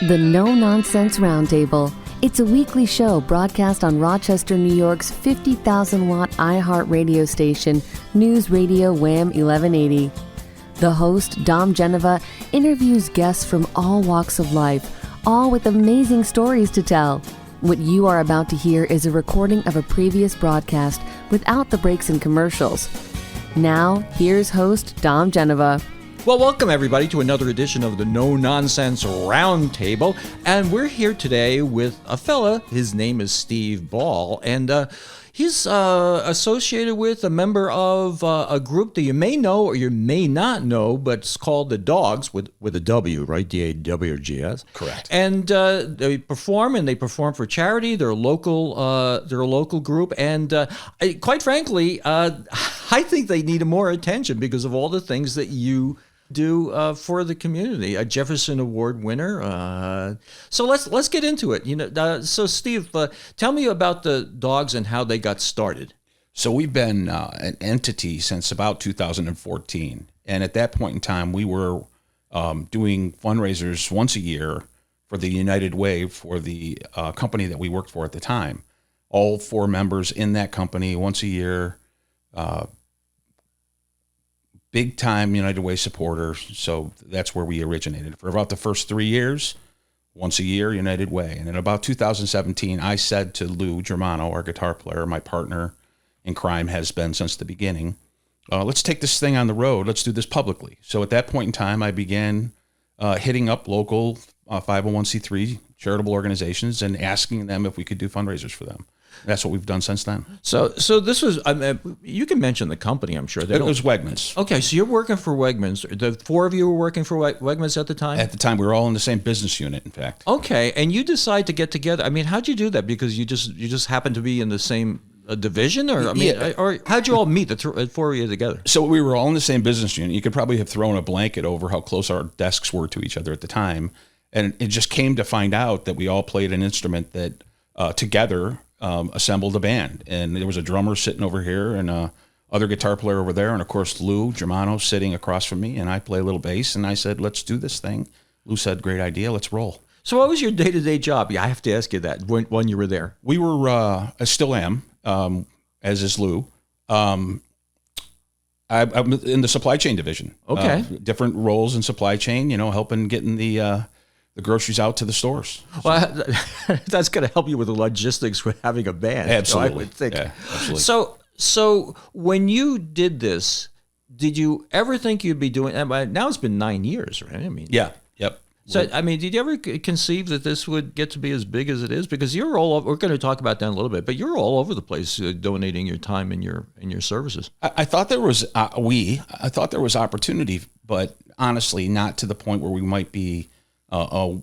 The No Nonsense Roundtable. It's a weekly show broadcast on Rochester, New York's 50,000-watt iHeart radio station, News Radio Wham 1180. The host, Dom Geneva, interviews guests from all walks of life, all with amazing stories to tell. What you are about to hear is a recording of a previous broadcast without the breaks and commercials. Now, here's host Dom Geneva. Well, welcome everybody to another edition of the No Nonsense Roundtable, and we're here today with a fella. His name is Steve Ball, and he's associated with a member of a group that you may know or you may not know, but it's called the Dawgs with a W, right? D-A-W-G-S. Correct. And they perform for charity. They're a local group, and quite frankly, I think they need more attention because of all the things that you do for the community. A Jefferson Award winner. So let's get into it. So Steve, tell me about the Dawgs and how they got started. So we've been an entity since about 2014, and at that point in time, we were doing fundraisers once a year for the United Way for the company that we worked for at the time. All four members in that company once a year. Big time United Way supporters, so that's where we originated. For about the first 3 years, once a year, United Way. And in about 2017, I said to Lou Germano, our guitar player, my partner in crime has been since the beginning, let's take this thing on the road. Let's do this publicly. So at that point in time, I began hitting up local 501c3 charitable organizations and asking them if we could do fundraisers for them. That's what we've done since then. So this was, you can mention the company, I'm sure. It was Wegmans. Okay, so you're working for Wegmans. The four of you were working for Wegmans at the time? At the time, we were all in the same business unit, in fact. Okay, and you decide to get together. I mean, how'd you do that? Because you just happen to be in the same division? Or or how'd you all meet, the four of you together? So we were all in the same business unit. You could probably have thrown a blanket over how close our desks were to each other at the time. And it just came to find out that we all played an instrument that together assembled a band, and there was a drummer sitting over here and other guitar player over there, and of course Lou Germano sitting across from me, and I play a little bass, and I said, let's do this thing. Lou said, great idea, let's roll. So what was your day-to-day job? Yeah, I have to ask you that when you were there. We were, I still am, as is Lou. I'm in the supply chain division. Okay. Different roles in supply chain, helping getting the groceries out to the stores. Well, that's going to help you with the logistics with having a band. Absolutely. I would think. Yeah, absolutely. So when you did this, did you ever think you'd be doing, now it's been 9 years, right? I mean, yeah. Yep. So, did you ever conceive that this would get to be as big as it is? Because you're all over, we're going to talk about that in a little bit, but you're all over the place donating your time and your services. I thought there was, I thought there was opportunity, but honestly, not to the point where we might be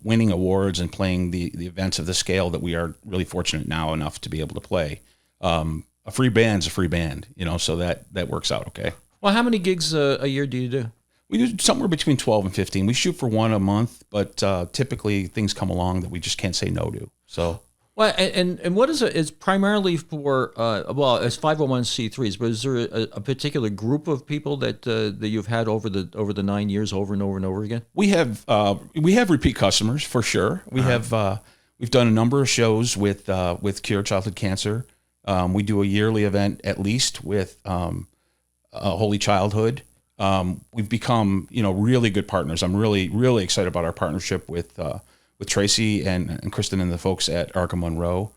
winning awards and playing the events of the scale that we are really fortunate now enough to be able to play. A free band's a free band, so that works out okay. Well, how many gigs a year do you do? We do somewhere between 12 and 15. We shoot for one a month, but typically things come along that we just can't say no to. So. Well, and what is it? It's primarily for it's 501c3s, but is there a particular group of people that you've had over the 9 years over and over and over again? We have repeat customers for sure. We have we've done a number of shows with Cure Childhood Cancer. We do a yearly event at least with Holy Childhood. We've become really good partners. I'm really excited about our partnership with Tracy and Kristen and the folks at Arkham Monroe.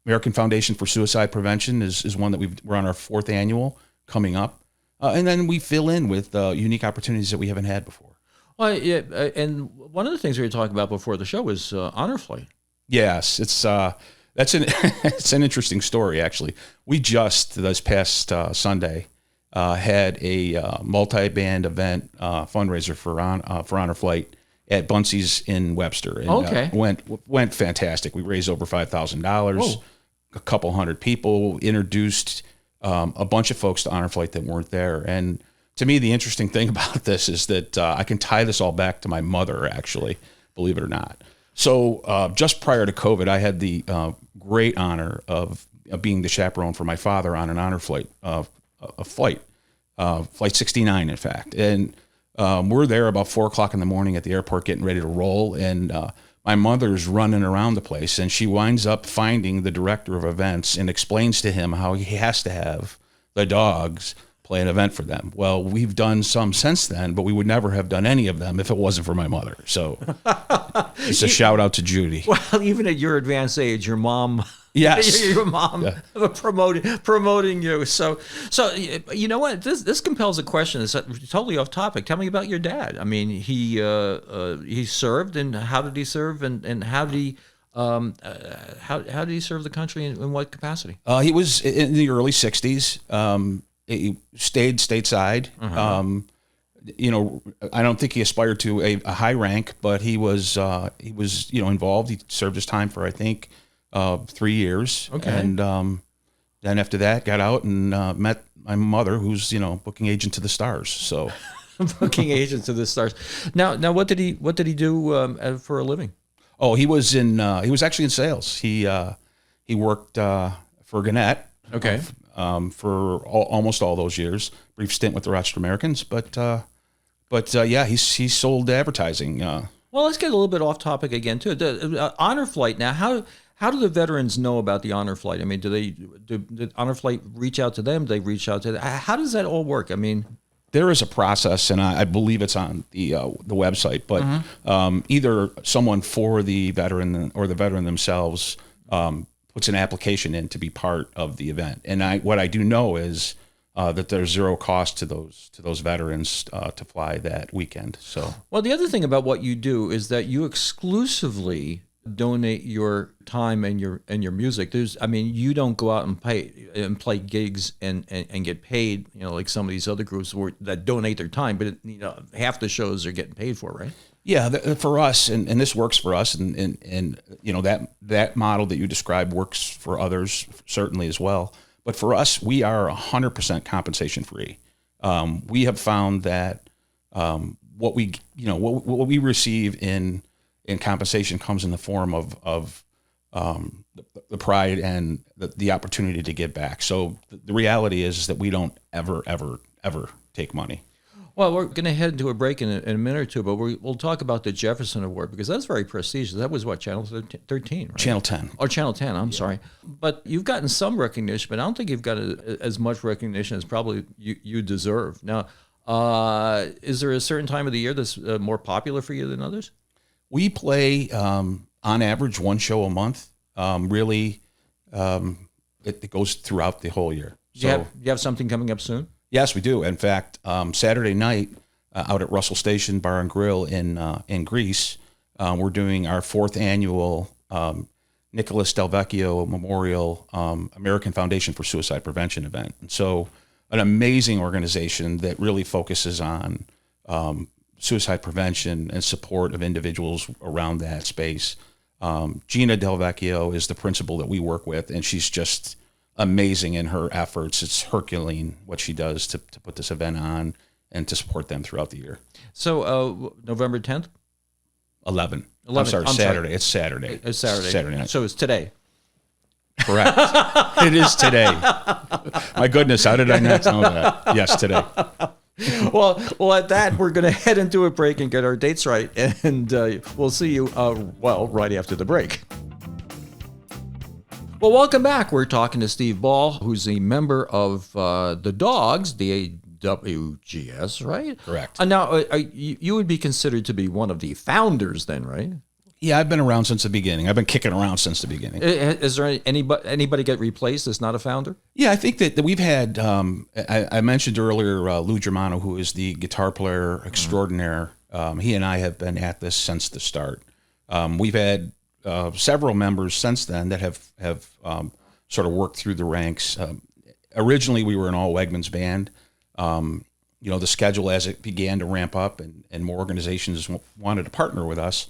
American Foundation for Suicide Prevention is one that we're on our 4th annual coming up. And then we fill in with unique opportunities that we haven't had before. Well, yeah, and one of the things we were talking about before the show was Honor Flight. Yes, it's it's an interesting story, actually. We just, this past Sunday, had a multi-band event fundraiser for Honor Flight at Bunsey's in Webster. And, okay. Went fantastic. We raised over $5,000. A couple hundred people, introduced a bunch of folks to Honor Flight that weren't there. And to me, the interesting thing about this is that I can tie this all back to my mother, actually, believe it or not. So just prior to COVID, I had the great honor of being the chaperone for my father on an honor flight, Flight 69, in fact. And we're there about 4:00 in the morning at the airport getting ready to roll. And my mother's running around the place, and she winds up finding the director of events and explains to him how he has to have the Dawgs play an event for them. Well, we've done some since then, but we would never have done any of them if it wasn't for my mother. So it's a shout out to Judy. Well, even at your advanced age, your mom, Yes. your mom promoting you. So you know what? This compels a question. It's totally off topic. Tell me about your dad. I mean, he served, and how did he serve, and how did he how did he serve the country, in what capacity? He was in the early 60s. He stayed stateside. You know, I don't think he aspired to a high rank, but he was involved. He served his time for, I think, 3 years. Okay. And then after that, got out and met my mother, who's, booking agent to the stars. So Booking agent to the stars. Now, what did he do for a living? Oh, he was actually in sales. He worked for Gannett. Okay. For almost all those years. Brief stint with the Rochester Americans, but yeah, he sold advertising. Well, let's get a little bit off topic again too. The honor flight. Now, how do the veterans know about the honor flight? I mean, did honor flight reach out to them? Do they reach out to them? How does that all work? I mean, there is a process, and I believe it's on the website. But either someone for the veteran or the veteran themselves puts an application in to be part of the event. And what I do know is that there's zero cost to those veterans to fly that weekend. So, well, the other thing about what you do is that you exclusively donate your time and your music. You don't go out and play gigs and get paid, like some of these other groups that donate their time, but half the shows are getting paid for, right? Yeah, for us, and this works for us, and that model that you described works for others certainly as well. But for us, we are 100% compensation free. We have found that what we receive in compensation comes in the form of the pride and the opportunity to give back. So the reality is that we don't ever take money. Well, we're going to head into a break in a minute or two, but we'll talk about the Jefferson Award, because that's very prestigious. That was what, Channel 13, right? Channel 10. Or Channel 10, I'm sorry. But you've gotten some recognition, but I don't think you've got as much recognition as probably you deserve. Now, is there a certain time of the year that's more popular for you than others? We play, on average, one show a month. It goes throughout the whole year. So, you have something coming up soon? Yes, we do. In fact, Saturday night out at Russell Station Bar and Grill in Greece, we're doing our 4th annual Nicholas Delvecchio Memorial American Foundation for Suicide Prevention event. And so, an amazing organization that really focuses on suicide prevention and support of individuals around that space. Gina Delvecchio is the principal that we work with, and she's just amazing in her efforts. It's Herculean what she does to put this event on and to support them throughout the year. So November 10th? 11. I'm sorry, Saturday. It's Saturday. It's Saturday. Saturday night. So it's today. Correct. It is today. My goodness, how did I not know that? Yes, today. Well, at that, we're going to head into a break and get our dates right, and we'll see you, right after the break. Well, welcome back. We're talking to Steve Ball, who's a member of the Dawgs, DAWGS, right? Correct. Now, you would be considered to be one of the founders then, right? Yeah, I've been around since the beginning. I've been kicking around since the beginning. Is there anybody get replaced that's not a founder? Yeah, I think that we've had, I mentioned earlier Lou Germano, who is the guitar player extraordinaire. He and I have been at this since the start. We've had several members since then that have sort of worked through the ranks. Originally, we were an all Wegmans band. The schedule as it began to ramp up and more organizations wanted to partner with us,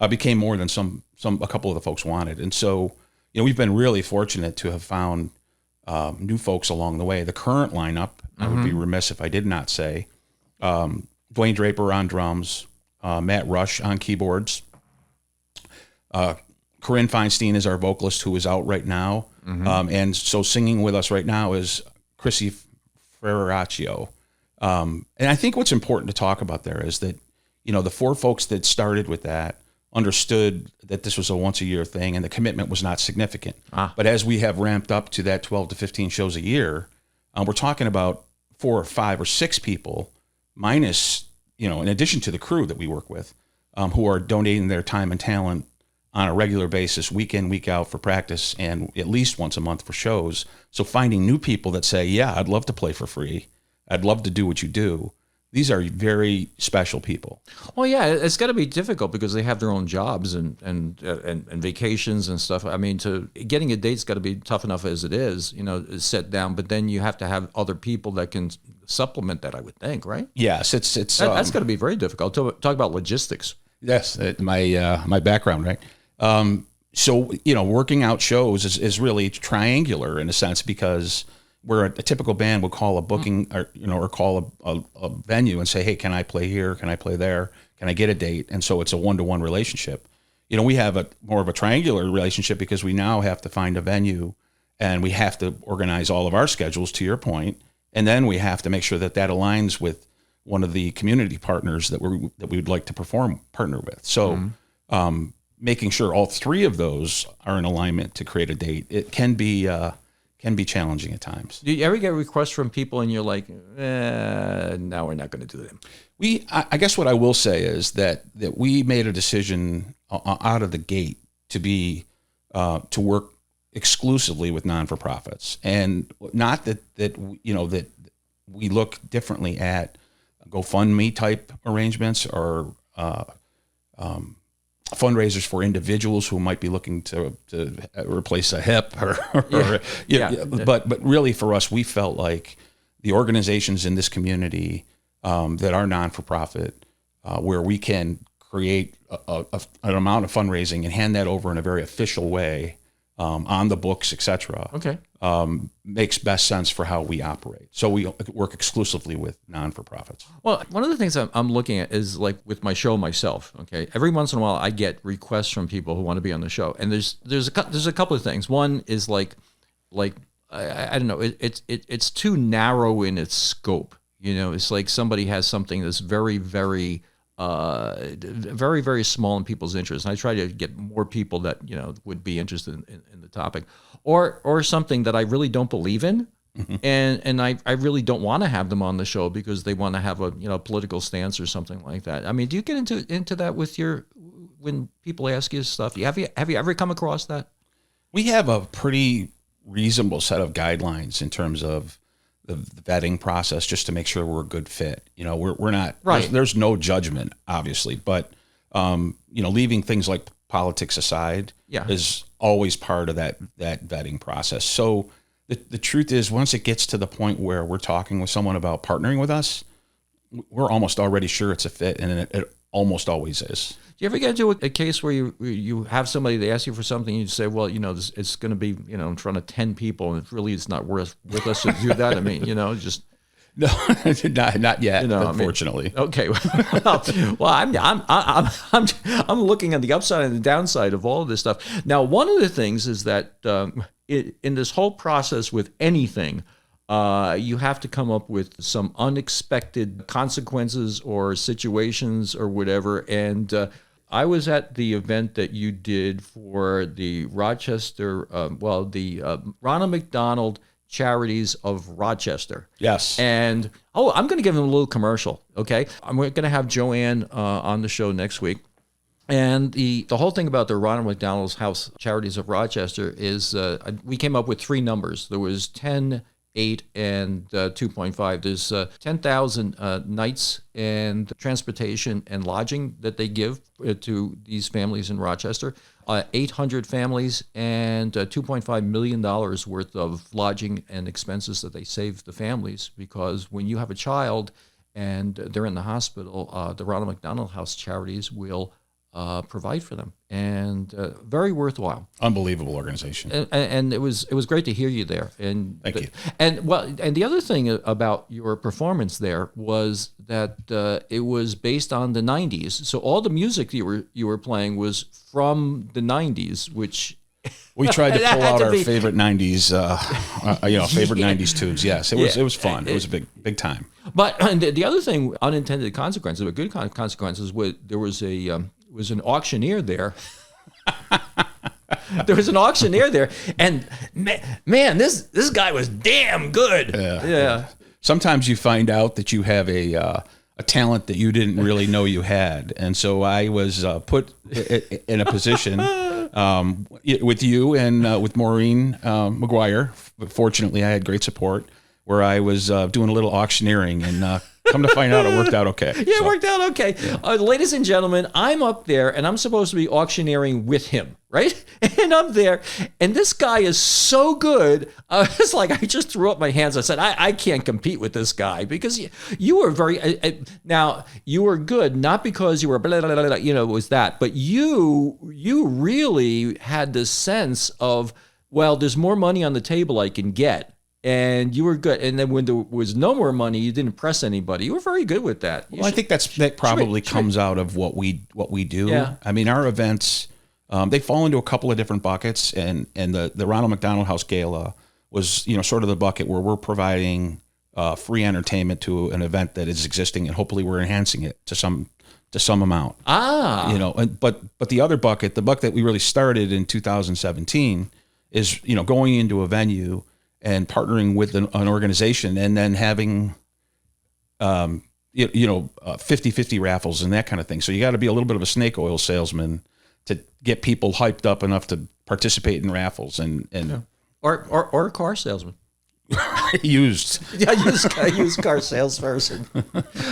became more than a couple of the folks wanted. And so, we've been really fortunate to have found new folks along the way. The current lineup, I would be remiss if I did not say, Dwayne Draper on drums, Matt Rush on keyboards, Corinne Feinstein is our vocalist, who is out right now. And so singing with us right now is Chrissy Ferraccio. And I think what's important to talk about there is that, the 4 folks that started with that understood that this was a once a year thing and the commitment was not significant. But as we have ramped up to that 12 to 15 shows a year, we're talking about 4 or 5 or 6 people minus, in addition to the crew that we work with, who are donating their time and talent on a regular basis, week in, week out for practice and at least once a month for shows. So finding new people that say, yeah, I'd love to play for free. I'd love to do what you do. These are very special people. Well, yeah, it's got to be difficult because they have their own jobs and vacations and stuff. I mean, getting a date's got to be tough enough as it is, set down. But then you have to have other people that can supplement that, I would think, right? Yes, it's that's got to be very difficult. Talk about logistics. Yes, my background, right? So working out shows is really triangular in a sense because where a typical band would call a booking or call a venue and say, hey, can I play here? Can I play there? Can I get a date? And so it's a one-to-one relationship. We have more of a triangular relationship because we now have to find a venue and we have to organize all of our schedules, to your point, and then we have to make sure that aligns with one of the community partners that we would like to partner with. So making sure all 3 of those are in alignment to create a date, it can be challenging at times. Do you ever get requests from people and you're like, no, we're not going to do them? I guess what I will say is that we made a decision out of the gate to work exclusively with non-for-profits, and not that we look differently at GoFundMe type arrangements or fundraisers for individuals who might be looking to replace a hip but really for us, we felt like the organizations in this community that are non-for-profit, where we can create an amount of fundraising and hand that over in a very official way, on the books, etc. Okay. Makes best sense for how we operate. So we work exclusively with non-for-profits. Well, one of the things I'm looking at is like with my show myself. Okay, every once in a while I get requests from people who want to be on the show, and there's a couple of things. One is like I don't know, it's too narrow in its scope. It's like somebody has something that's very, very very, very small in people's interest. And I try to get more people that, would be interested in the topic, or something that I really don't believe in. Mm-hmm. And I really don't want to have them on the show because they want to have a, political stance or something like that. I mean, do you get into that with when people ask you stuff? Have you ever come across that? We have a pretty reasonable set of guidelines in terms of the vetting process, just to make sure we're a good fit. We're not, right. There's no judgment, obviously, but leaving things like politics aside is always part of that vetting process. So the truth is, once it gets to the point where we're talking with someone about partnering with us, we're almost already sure it's a fit, and it almost always is. Do you ever get into a case where you have somebody, they ask you for something, and you say, well, it's going to be, in front of 10 people, and it's not worth with us to do that. I mean, just... No, not yet, unfortunately. Okay. Well, I'm looking at the upside and the downside of all of this stuff. Now, one of the things is that in this whole process with anything, you have to come up with some unexpected consequences or situations or whatever. And I was at the event that you did for the Rochester, Ronald McDonald Charities of Rochester. Yes. And, I'm going to give them a little commercial, okay? We're going to have Joanne on the show next week. And the whole thing about the Ronald McDonald's House Charities of Rochester is we came up with 3 numbers. There was 10, 8, and 2.5. There's 10,000 nights and transportation and lodging that they give to these families in Rochester. 800 families and $2.5 million worth of lodging and expenses that they save the families, because when you have a child and they're in the hospital, the Ronald McDonald House Charities will provide for them, and very worthwhile. Unbelievable organization. And it was great to hear you there. And thank you. And the other thing about your performance there was that it was based on the 90s. So all the music you were playing was from the 90s, which We tried to That pull had out to our be- favorite '90s, favorite '90s tunes. Yes, it was fun. It was a big time. But the other thing, unintended consequences, but good consequences, there was an auctioneer there. There was an auctioneer there, and man, this guy was damn good. Yeah. Sometimes you find out that you have a talent that you didn't really know you had, and so I was put in a position with you and with Maureen McGuire. Fortunately, I had great support where I was doing a little auctioneering, and come to find out, it worked out okay. Yeah, it worked out okay. Ladies and gentlemen, I'm up there, and I'm supposed to be auctioneering with him, right? And I'm there, and this guy is so good. It's like I just threw up my hands. I said, I can't compete with this guy because you were very. Now you were good, not because you were blah, blah, blah, blah, it was that, but you really had this sense of, well, there's more money on the table I can get. And you were good. And then when there was no more money, you didn't press anybody. You were very good with that. Well, I think that probably comes out of what we do. Yeah. I mean, our events, they fall into a couple of different buckets, and the Ronald McDonald House Gala was, sort of the bucket where we're providing free entertainment to an event that is existing, and hopefully we're enhancing it to some amount. But the other bucket, the bucket that we really started in 2017, is going into a venue and partnering with an organization, and then having 50-50 raffles and that kind of thing. So you got to be a little bit of a snake oil salesman to get people hyped up enough to participate in raffles and or a car salesman. used. Yeah, used car salesperson.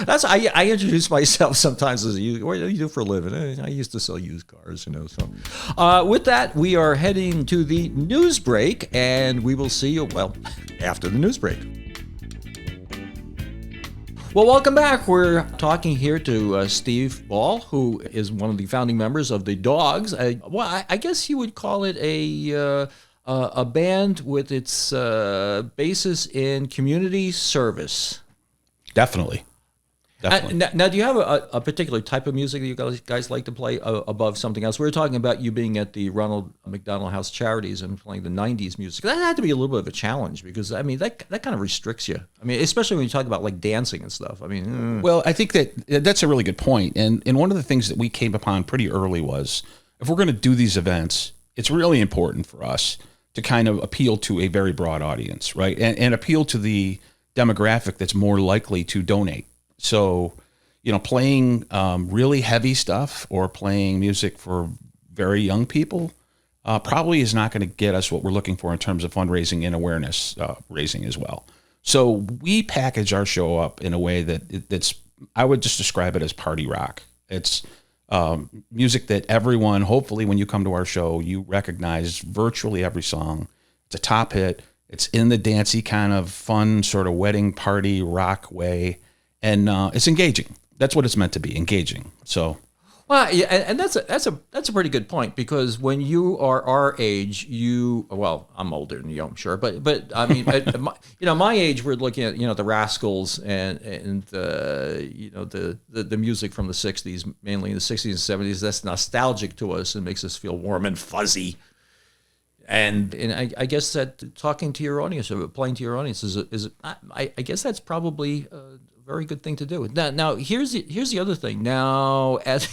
That's I introduce myself sometimes as what do you do for a living? I used to sell used cars, So, with that, we are heading to the news break, and we will see you after the news break. Well, welcome back. We're talking here to Steve Ball, who is one of the founding members of the Dawgs. I guess you would call it a band with its basis in community service. Definitely. Now, do you have a particular type of music that you guys like to play above something else? We were talking about you being at the Ronald McDonald House Charities and playing the 90s music. That had to be a little bit of a challenge because, that kind of restricts you. Especially when you talk about like dancing and stuff. Well, I think that's a really good point. And one of the things that we came upon pretty early was, if we're going to do these events, it's really important for us to kind of appeal to a very broad audience, right? And appeal to the demographic that's more likely to donate. So, playing really heavy stuff or playing music for very young people probably is not going to get us what we're looking for in terms of fundraising and awareness raising as well. So we package our show up in a way that's, I would just describe it as party rock. It's music that everyone, hopefully when you come to our show, you recognize virtually every song. It's a top hit. It's in the dancey kind of fun sort of wedding party rock way. And it's engaging. That's what it's meant to be, engaging. So, well, yeah, and that's a pretty good point because when you are our age, I'm older than you, I'm sure, but my age, we're looking at the Rascals and the music from the '60s, mainly in the '60s and '70s. That's nostalgic to us and makes us feel warm and fuzzy. And I guess that talking to your audience or playing to your audience I guess that's probably a very good thing to do. Now here's the other thing. Now at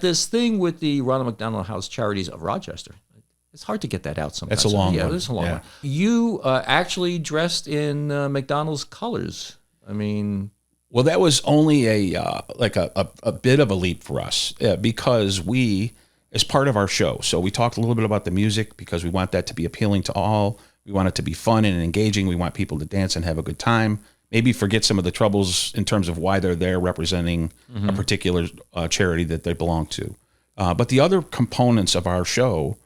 this thing with the Ronald McDonald House Charities of Rochester, it's hard to get that out sometimes. That's a long one. It's a long one. You actually dressed in McDonald's colors. Well, that was only a bit of a leap for us because we, as part of our show. So we talked a little bit about the music because we want that to be appealing to all. We want it to be fun and engaging. We want people to dance and have a good time. Maybe forget some of the troubles in terms of why they're there representing a particular charity that they belong to. But the other components of our show,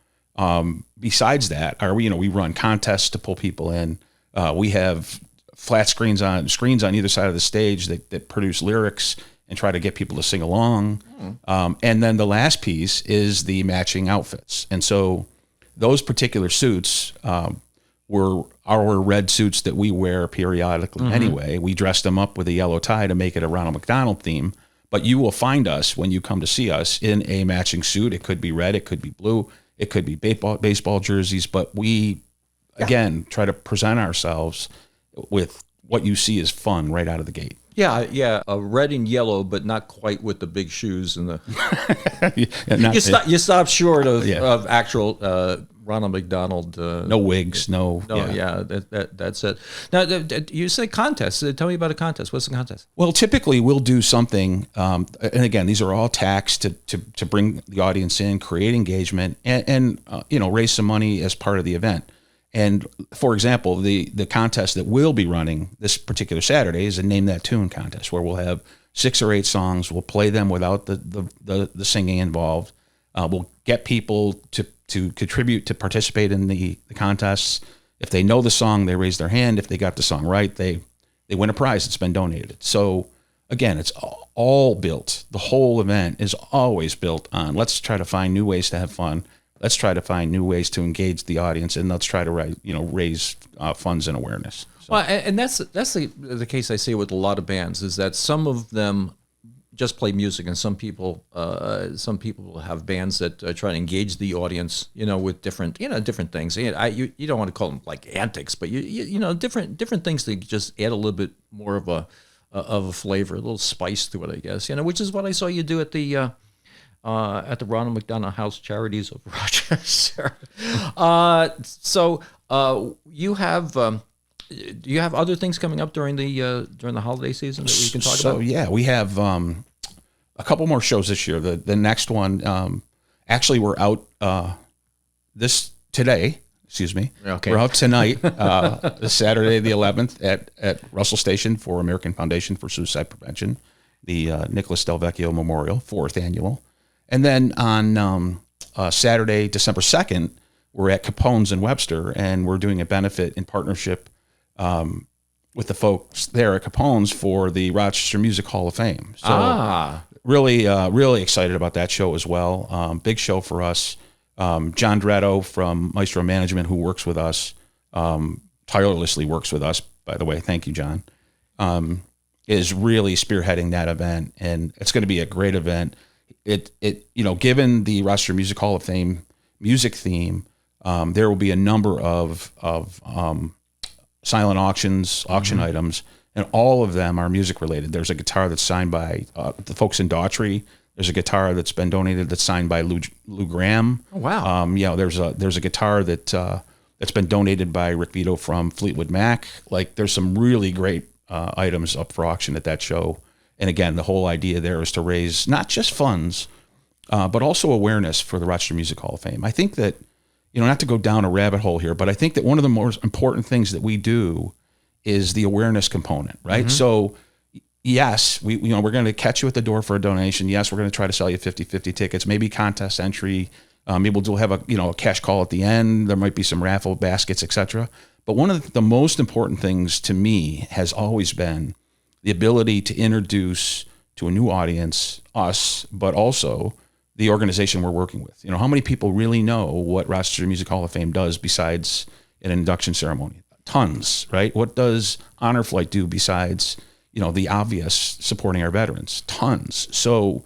besides that, are we run contests to pull people in. We have flat screens on either side of the stage that produce lyrics and try to get people to sing along. And then the last piece is the matching outfits. And so those particular suits were our red suits that we wear periodically anyway. We dressed them up with a yellow tie to make it a Ronald McDonald theme. But you will find us when you come to see us in a matching suit. It could be red, it could be blue, It could be baseball jerseys, but we, again, try to present ourselves with what you see as fun right out of the gate. Yeah, red and yellow, but not quite with the big shoes and the. You stop short of actual Ronald McDonald. No wigs, no. That's it. Now you say contest. Tell me about a contest. What's the contest? Well, typically we'll do something, and again, these are all taxed to bring the audience in, create engagement, and raise some money as part of the event. And for example, the contest that we'll be running this particular Saturday is a Name That Tune contest, where we'll have 6 or 8 songs. We'll play them without the singing involved. We'll get people to contribute, to participate in the contests. If they know the song, they raise their hand. If they got the song right, they win a prize that's been donated. So again, it's all built. The whole event is always built on, let's try to find new ways to have fun. Let's try to find new ways to engage the audience, and let's try to raise funds and awareness. So. Well, and that's the case I see with a lot of bands, is that some of them just play music, and some people have bands that try to engage the audience, with different things. You don't want to call them like antics, but different things that just add a little bit more of a flavor, a little spice to it, I guess. Which is what I saw you do at the Ronald McDonald House Charities of Rochester. So you have. Do you have other things coming up during the holiday season that we can talk about? So yeah, we have a couple more shows this year. The next one, actually, we're out today. Excuse me. Okay. We're out tonight, Saturday the 11th at Russell Station for American Foundation for Suicide Prevention, the Nicholas Del Vecchio Memorial, 4th annual. And then on Saturday, December 2nd, we're at Capone's in Webster, and we're doing a benefit in partnership with the folks there at Capone's for the Rochester Music Hall of Fame. So really excited about that show as well. Big show for us. John Dretto from Maestro Management, who works with us, tirelessly works with us, by the way. Thank you, John. Is really spearheading that event, and it's going to be a great event. Given the Rochester Music Hall of Fame music theme, there will be a number of silent auction items, and all of them are music related. There's a guitar that's signed by the folks in Daughtry. There's a guitar that's been donated that's signed by Lou Graham. Oh, wow. There's a guitar that's been donated by Rick Vito from Fleetwood Mac. Like, there's some really great items up for auction at that show. And again, the whole idea there is to raise not just funds, but also awareness for the Rochester Music Hall of Fame. I think that, not to go down a rabbit hole here, but I think that one of the most important things that we do is the awareness component, right? Mm-hmm. So yes, we're going to catch you at the door for a donation. Yes, we're going to try to sell you 50-50 tickets, maybe contest entry. Maybe we'll have a cash call at the end. There might be some raffle baskets, etc. But one of the most important things to me has always been the ability to introduce to a new audience us, but also the organization we're working with. How many people really know what Rochester Music Hall of Fame does besides an induction ceremony? Tons, right? What does Honor Flight do besides, the obvious supporting our veterans? Tons. So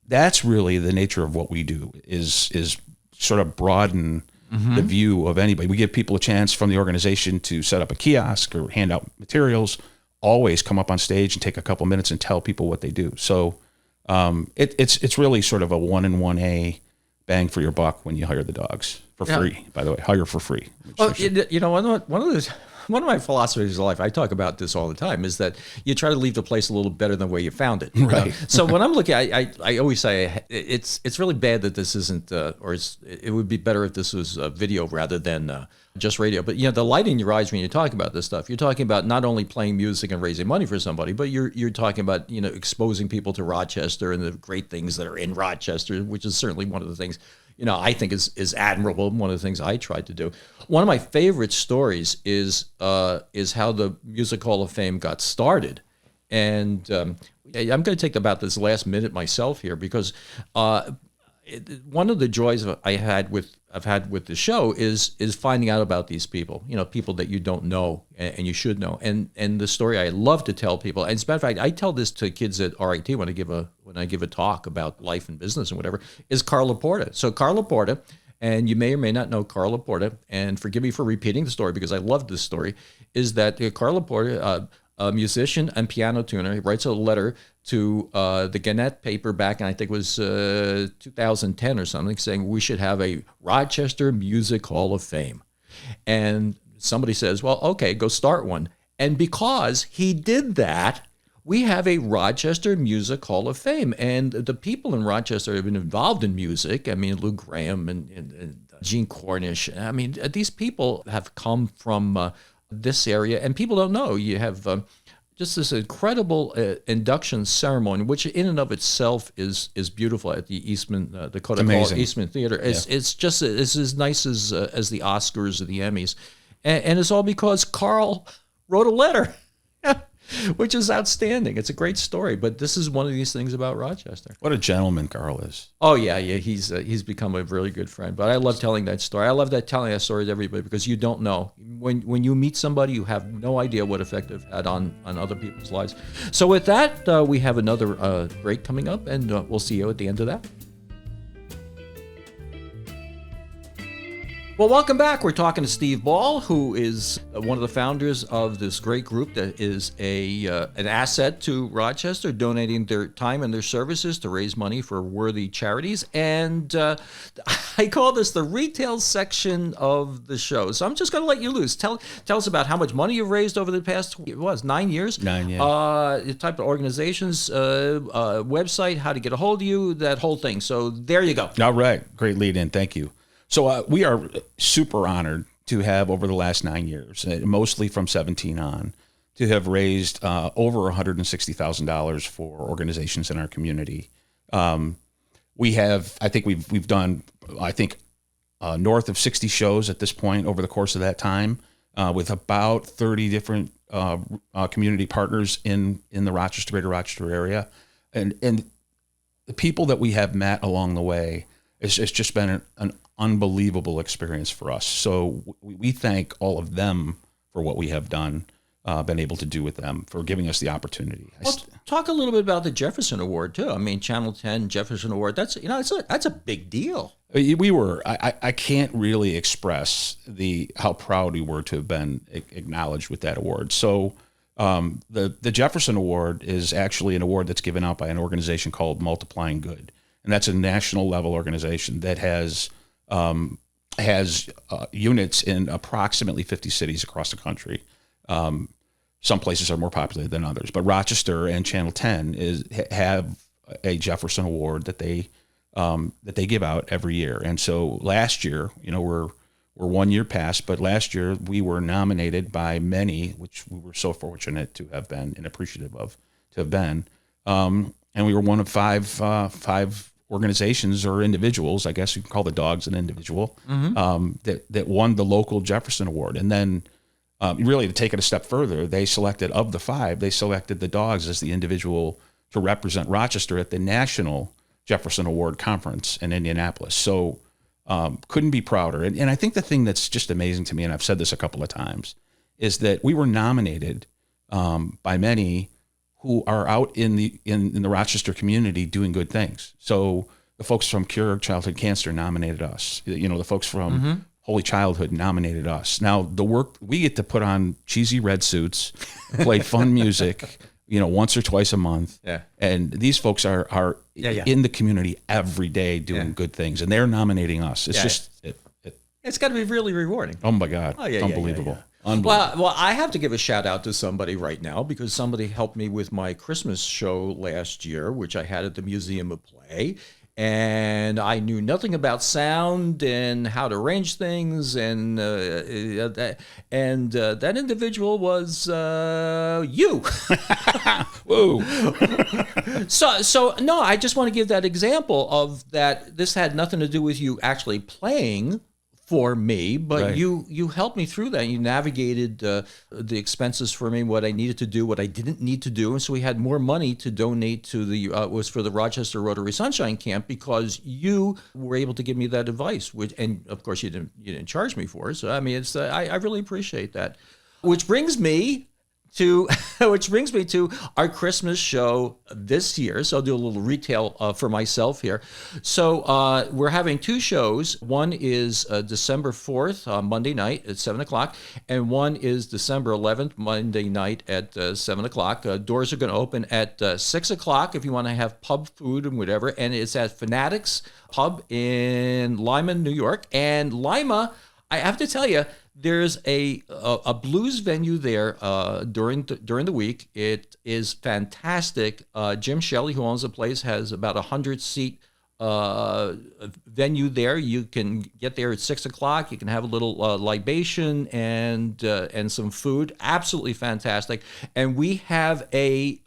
that's really the nature of what we do is sort of broaden the view of anybody. We give people a chance from the organization to set up a kiosk or hand out materials, always come up on stage and take a couple minutes and tell people what they do. So it's really sort of a 1-in-1A bang for your buck when you hire the Dawgs for free. By the way, hire for free. One of my philosophies of life, I talk about this all the time, is that you try to leave the place a little better than where you found it. Right. So when I'm looking, I always say it's really bad that this isn't, it would be better if this was video rather than just radio. But the light in your eyes when you talk about this stuff, you're talking about not only playing music and raising money for somebody, but you're talking about exposing people to Rochester and the great things that are in Rochester, which is certainly one of the things I think is admirable. One of the things I tried to do. One of my favorite stories is how the Music Hall of Fame got started, and I'm going to take about this last minute myself here because one of the joys I've had with the show is finding out about these people, people that you don't know and you should know. And the story I love to tell people, and as a matter of fact, I tell this to kids at RIT when I give a talk about life and business and whatever, is Carl Laporta. So Carl Laporta, and you may or may not know Carl Laporta, and forgive me for repeating the story because I love this story, is that Carl Laporta, a musician and piano tuner, he writes a letter to the Gannett paper back in, I think it was 2010 or something, saying we should have a Rochester Music Hall of Fame. And somebody says, well, okay, go start one. And because he did that, we have a Rochester Music Hall of Fame. And the people in Rochester have been involved in music. I mean, Lou Gramm and Gene Cornish. I mean, these people have come from this area, and people don't know. You have just this incredible induction ceremony, which in and of itself is beautiful at the Eastman, Dakota Hall, Eastman Theater. It's as nice as the Oscars or the Emmys, and it's all because Carl wrote a letter, which is outstanding. It's a great story, but this is one of these things about Rochester. What a gentleman Carl is. Oh yeah, he's become a really good friend. But I love telling that story. I love telling that story to everybody because you don't know when you meet somebody, you have no idea what effect they've had on other people's lives. So with that, we have another break coming up, and we'll see you at the end of that. Well, welcome back. We're talking to Steve Ball, who is one of the founders of this great group that is an asset to Rochester, donating their time and their services to raise money for worthy charities. And I call this the retail section of the show. So I'm just going to let you loose. Tell us about how much money you've raised over the past 9 years. 9 years. The type of organizations, website, how to get a hold of you, that whole thing. So there you go. All right. Great lead in. Thank you. So we are super honored to have, over the last 9 years, mostly from 17 on, to have raised over $160,000 for organizations in our community. We have, I think we've done, north of 60 shows at this point over the course of that time, with about 30 different community partners in the Greater Rochester area, and the people that we have met along the way. It's just been an unbelievable experience for us. So we thank all of them for what we have done, been able to do with them, for giving us the opportunity. Well, talk a little bit about the Jefferson Award too. I mean, Channel 10 Jefferson Award. That's a big deal. I can't really express how proud we were to have been acknowledged with that award. So the Jefferson Award is actually an award that's given out by an organization called Multiplying Good. And that's a national level organization that has units in approximately 50 cities across the country. Some places are more popular than others, but Rochester and Channel 10 have a Jefferson Award that they give out every year. And so last year, we're 1 year past, but last year we were nominated by many, which we were so fortunate to have been and appreciative of to have been. And we were one of five organizations or individuals, I guess you can call the Dawgs an individual, that won the local Jefferson Award. And then really to take it a step further, they selected the Dawgs as the individual to represent Rochester at the National Jefferson Award Conference in Indianapolis. So couldn't be prouder. And I think the thing that's just amazing to me, and I've said this a couple of times, is that we were nominated by many who are out in the Rochester community doing good things. So the folks from Cure Childhood Cancer nominated us. The folks from Holy Childhood nominated us. Now the work we get to put on cheesy red suits, play fun music, once or twice a month. Yeah. And these folks are in the community every day doing good things, and they're nominating us. It's it's got to be really rewarding. Oh my God. Oh, yeah, unbelievable. Yeah. Well, I have to give a shout out to somebody right now because somebody helped me with my Christmas show last year, which I had at the Museum of Play. And I knew nothing about sound and how to arrange things, and that individual was you. Whoa! So no, I just want to give that example of that. This had nothing to do with you actually playing for me, but Right. you helped me through that. You navigated the expenses for me, what I needed to do, what I didn't need to do, and so we had more money to donate to the was for the Rochester Rotary Sunshine Camp because you were able to give me that advice, which, and of course you didn't charge me for it. So I mean, it's I really appreciate that. Which brings me to our Christmas show this year. So I'll do a little retail for myself here. So we're having two shows. One is December 4th, Monday night at 7 o'clock, and one is December 11th, Monday night at 7 o'clock. Doors are going to open at 6 o'clock if you want to have pub food and whatever, and it's at Fanatics Pub in Lima, New York. And Lima, I have to tell you, there's a blues venue there during the week. It is fantastic. Jim Shelley, who owns the place, has about 100-seat venue there. You can get there at 6 o'clock. You can have a little libation and some food. Absolutely fantastic. And we have a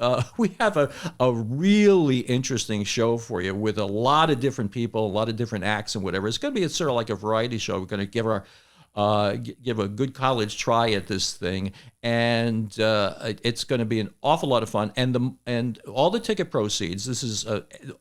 really interesting show for you with a lot of different people, a lot of different acts and whatever. It's going to be sort of like a variety show. We're going to give give a good college try at this thing, and it's going to be an awful lot of fun. And all the ticket proceeds, this is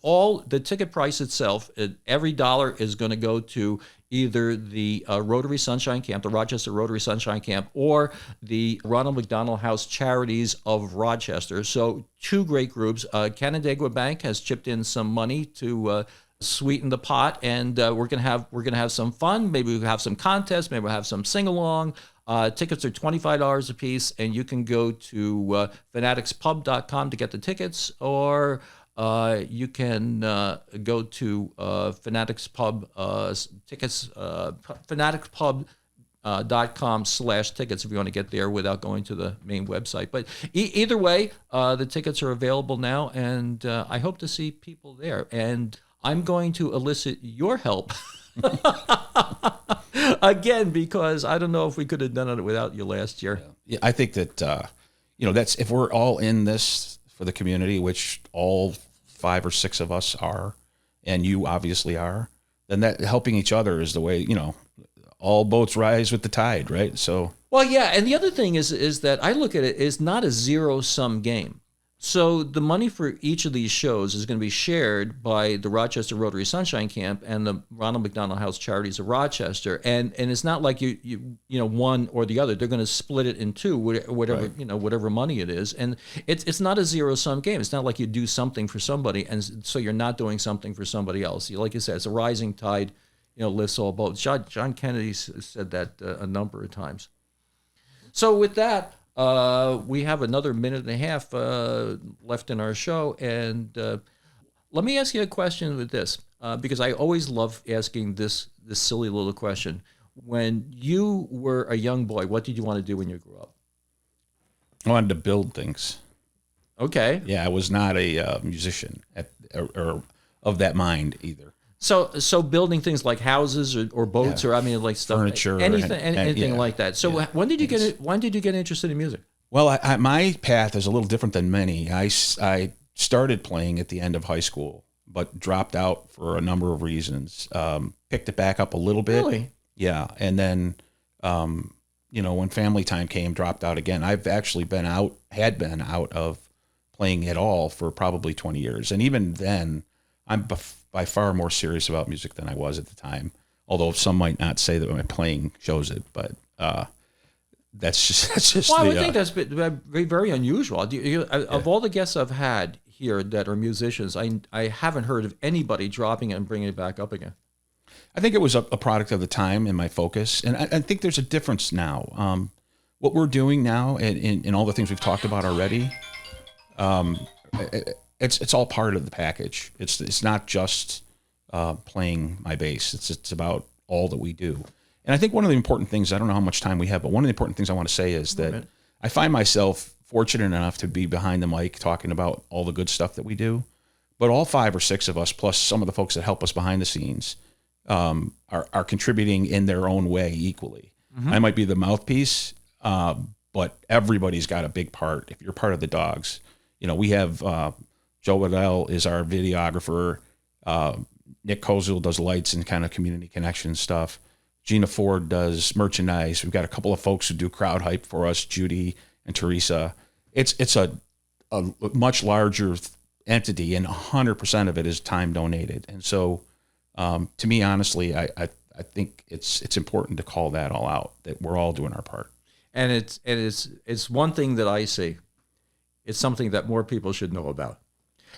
all the ticket price itself, every dollar is going to go to either the Rotary Sunshine Camp, the Rochester Rotary Sunshine Camp, or the Ronald McDonald House Charities of Rochester. So two great groups. Canandaigua Bank has chipped in some money to sweeten the pot, and we're gonna have some fun. Maybe we'll have some contests. Maybe we'll have some sing along. Tickets are $25 a piece, and you can go to fanaticspub.com to get the tickets, or you can go to Fanatics Pub tickets, fanaticspub.com/tickets if you want to get there without going to the main website. But either way, the tickets are available now, and I hope to see people there. And I'm going to elicit your help again, because I don't know if we could have done it without you last year. Yeah, I think that, that's, if we're all in this for the community, which all 5 or 6 of us are, and you obviously are, then that helping each other is the way, all boats rise with the tide, right? So, well, yeah. And the other thing is that I look at it as not a zero-sum game. So the money for each of these shows is going to be shared by the Rochester Rotary Sunshine Camp and the Ronald McDonald House Charities of Rochester, and it's not like you one or the other. They're going to split it in two, whatever right. Whatever money it is, and it's not a zero-sum game. It's not like you do something for somebody and so you're not doing something for somebody else. Like you said, it's a rising tide, lifts all boats. John Kennedy said that a number of times. So with that. We have another minute and a half left in our show, and let me ask you a question with this, because I always love asking this silly little question. When you were a young boy, what did you want to do when you grew up? I wanted to build things. Okay. Yeah, I was not a musician or of that mind either. So building things like houses or boats, or like stuff, furniture, anything like that. So when did you get interested in music? Well, my path is a little different than many. I started playing at the end of high school, but dropped out for a number of reasons. Picked it back up a little bit. Really? Yeah, and then when family time came, dropped out again. I've actually had been out of playing at all for probably 20 years, and even then, I'm by far more serious about music than I was at the time. Although some might not say that my playing shows it, but that's just. Well, I would think that's very, very unusual. Of all the guests I've had here that are musicians, I haven't heard of anybody dropping it and bringing it back up again. I think it was a product of the time and my focus, and I think there's a difference now. What we're doing now, and all the things we've talked about already. It's all part of the package. It's not just playing my bass. It's about all that we do. And I think one of the important things, I don't know how much time we have, but one of the important things I want to say is that I find myself fortunate enough to be behind the mic talking about all the good stuff that we do. But all 5 or 6 of us, plus some of the folks that help us behind the scenes, are contributing in their own way equally. Mm-hmm. I might be the mouthpiece, but everybody's got a big part. If you're part of the Dawgs, we have Joe Waddell is our videographer. Nick Kozel does lights and kind of community connection stuff. Gina Ford does merchandise. We've got a couple of folks who do crowd hype for us, Judy and Teresa. It's a much larger entity, and 100% of it is time donated. And so, to me, honestly, I think it's important to call that all out, that we're all doing our part. And it's one thing that I see. It's something that more people should know about.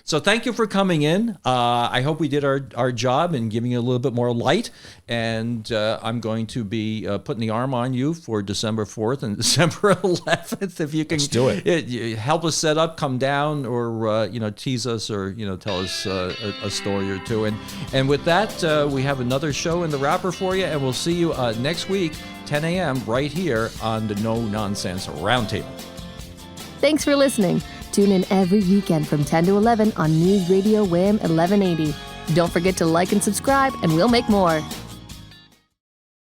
So thank you for coming in. I hope we did our job in giving you a little bit more light. And I'm going to be putting the arm on you for December 4th and December 11th. If you can, let's do it. Help us set up, come down, or tease us, or tell us a story or two. And with that, we have another show in the wrapper for you. And we'll see you next week, 10 a.m. right here on the No Nonsense Roundtable. Thanks for listening. Tune in every weekend from 10 to 11 on News Radio Wham 1180. Don't forget to like and subscribe, and we'll make more.